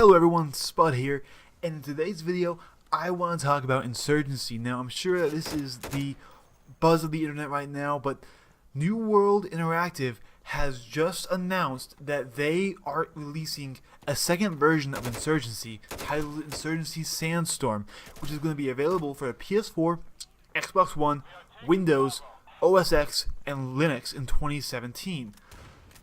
Hello everyone, Spud here, and in today's video I want to talk about Insurgency. Now I'm sure that this is the buzz of the internet right now, but New World Interactive has just announced that they are releasing a second version of Insurgency titled Insurgency Sandstorm, which is going to be available for the PS4, Xbox One, Windows, OS X, and Linux in 2017.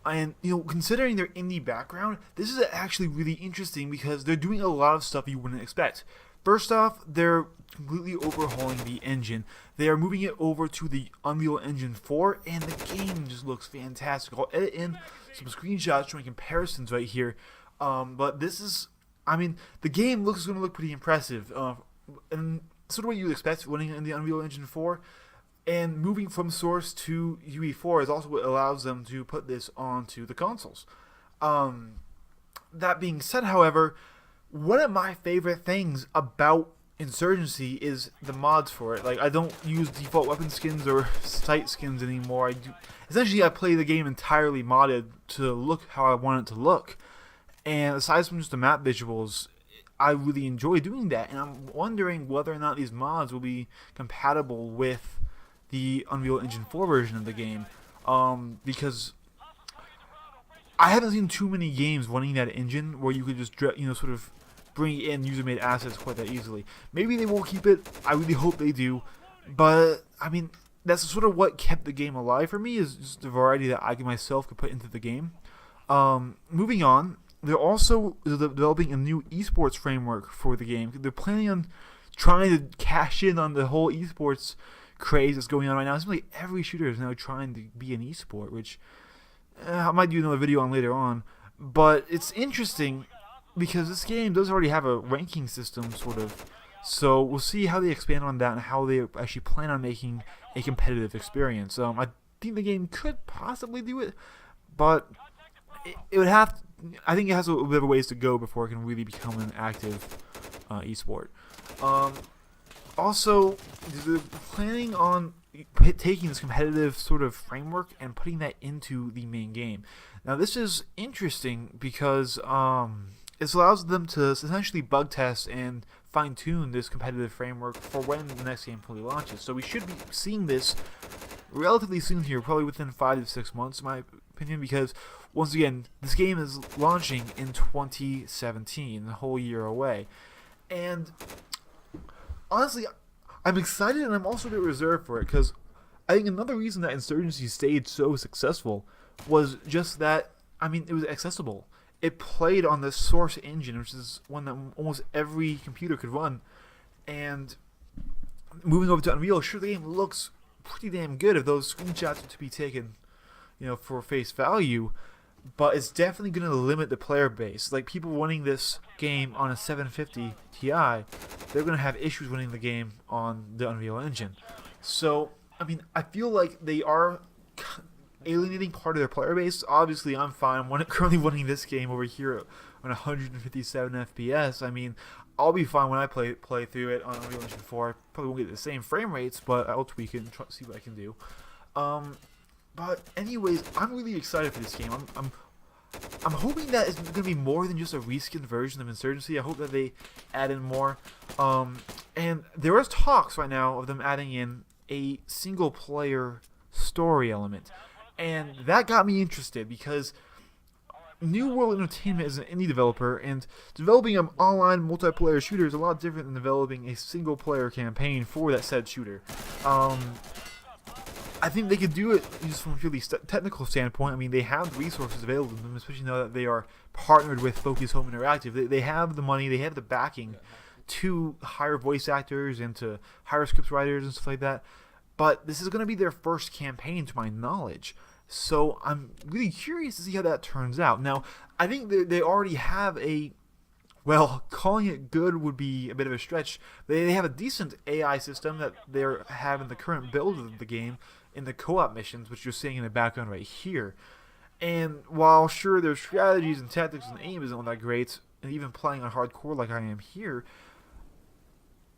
And, considering their indie background, this is actually really interesting because they're doing a lot of stuff you wouldn't expect. First off, they're completely overhauling the engine. They are moving it over to the Unreal Engine 4, and the game just looks fantastic. I'll edit in some screenshots showing comparisons right here. But this is, the game is going to look pretty impressive. And sort of what you would expect running in the Unreal Engine 4. And moving from Source to UE4 is also what allows them to put this onto the consoles. That being said, however, one of my favorite things about Insurgency is the mods for it. Like, I don't use default weapon skins or sight skins anymore. Essentially, I play the game entirely modded to look how I want it to look. And aside from just the map visuals, I really enjoy doing that. And I'm wondering whether or not these mods will be compatible with the Unreal Engine 4 version of the game, because I haven't seen too many games running that engine where you could just sort of bring in user-made assets quite that easily. Maybe they will keep it. I really hope they do, but that's sort of what kept the game alive for me, is just the variety that I myself could put into the game. Moving on, they're also developing a new eSports framework for the game. They're planning on trying to cash in on the whole eSports craze that's going on right now. It's like every shooter is now trying to be an esport, which I might do another video on later on. But it's interesting because this game does already have a ranking system, sort of. So we'll see how they expand on that and how they actually plan on making a competitive experience. I think the game could possibly do it, but it would have to, I think it has a bit of a ways to go before it can really become an active esport. Also, they're planning on taking this competitive sort of framework and putting that into the main game. Now, this is interesting because it allows them to essentially bug test and fine-tune this competitive framework for when the next game fully launches. So we should be seeing this relatively soon here, probably within 5 to 6 months, in my opinion, because, once again, this game is launching in 2017, a whole year away. And honestly, I'm excited, and I'm also a bit reserved for it, because I think another reason that Insurgency stayed so successful was just that, it was accessible. It played on the Source engine, which is one that almost every computer could run, and moving over to Unreal, sure, the game looks pretty damn good if those screenshots are to be taken, for face value. But it's definitely going to limit the player base. Like, people running this game on a 750 Ti, they're going to have issues running the game on the Unreal Engine. So, I feel like they are alienating part of their player base. Obviously, I'm fine. I'm currently running this game over here on 157 FPS. I'll be fine when I play through it on Unreal Engine 4. I probably won't get the same frame rates, but I'll tweak it and see what I can do. But anyways, I'm really excited for this game. I'm hoping that it's going to be more than just a reskinned version of Insurgency. I hope that they add in more. And there is talks right now of them adding in a single-player story element. And that got me interested because New World Entertainment is an indie developer, and developing an online multiplayer shooter is a lot different than developing a single-player campaign for that said shooter. I think they could do it just from a purely technical standpoint. They have the resources available to them, especially now that they are partnered with Focus Home Interactive. They have the money, they have the backing to hire voice actors and to hire script writers and stuff like that. But this is going to be their first campaign, to my knowledge. So I'm really curious to see how that turns out. Now, I think they already have calling it good would be a bit of a stretch. They have a decent AI system that they have in the current build of the game, in the co-op missions, which you're seeing in the background right here. And while sure their strategies and tactics and aim isn't all that great, and even playing on hardcore like I am here,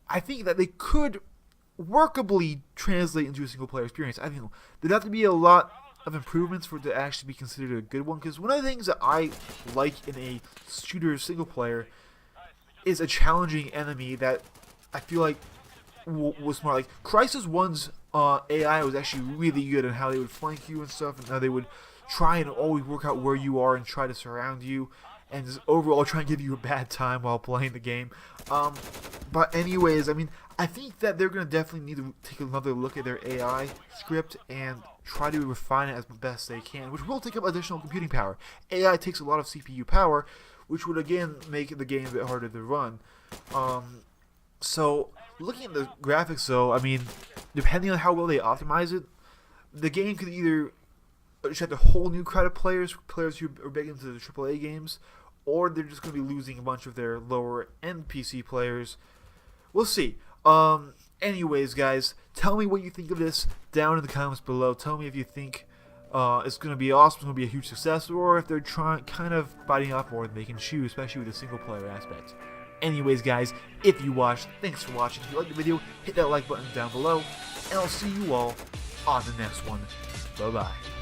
I think that they could workably translate into a single player experience. I think there'd have to be a lot of improvements for it to actually be considered a good one. Because one of the things that I like in a shooter single player is a challenging enemy that I feel like was smart. Like Crisis 1's AI was actually really good in how they would flank you and stuff, and how they would try and always work out where you are and try to surround you, and just overall try and give you a bad time while playing the game. But anyways, I mean, I think that they're going to definitely need to take another look at their AI script and try to refine it as best they can, which will take up additional computing power. AI takes a lot of CPU power, which would again make the game a bit harder to run. So looking at the graphics though, I mean, depending on how well they optimize it, the game could either attract a whole new crowd of players who are big into the AAA games, or they're just going to be losing a bunch of their lower end PC players. We'll see. Anyways, guys, tell me what you think of this down in the comments below. Tell me if you think it's going to be awesome, it's going to be a huge success, or if they're trying kind of biting off more than they can chew, especially with the single player aspect. Anyways, guys, if you watched, thanks for watching. If you liked the video, hit that like button down below, and I'll see you all on the next one. Bye-bye.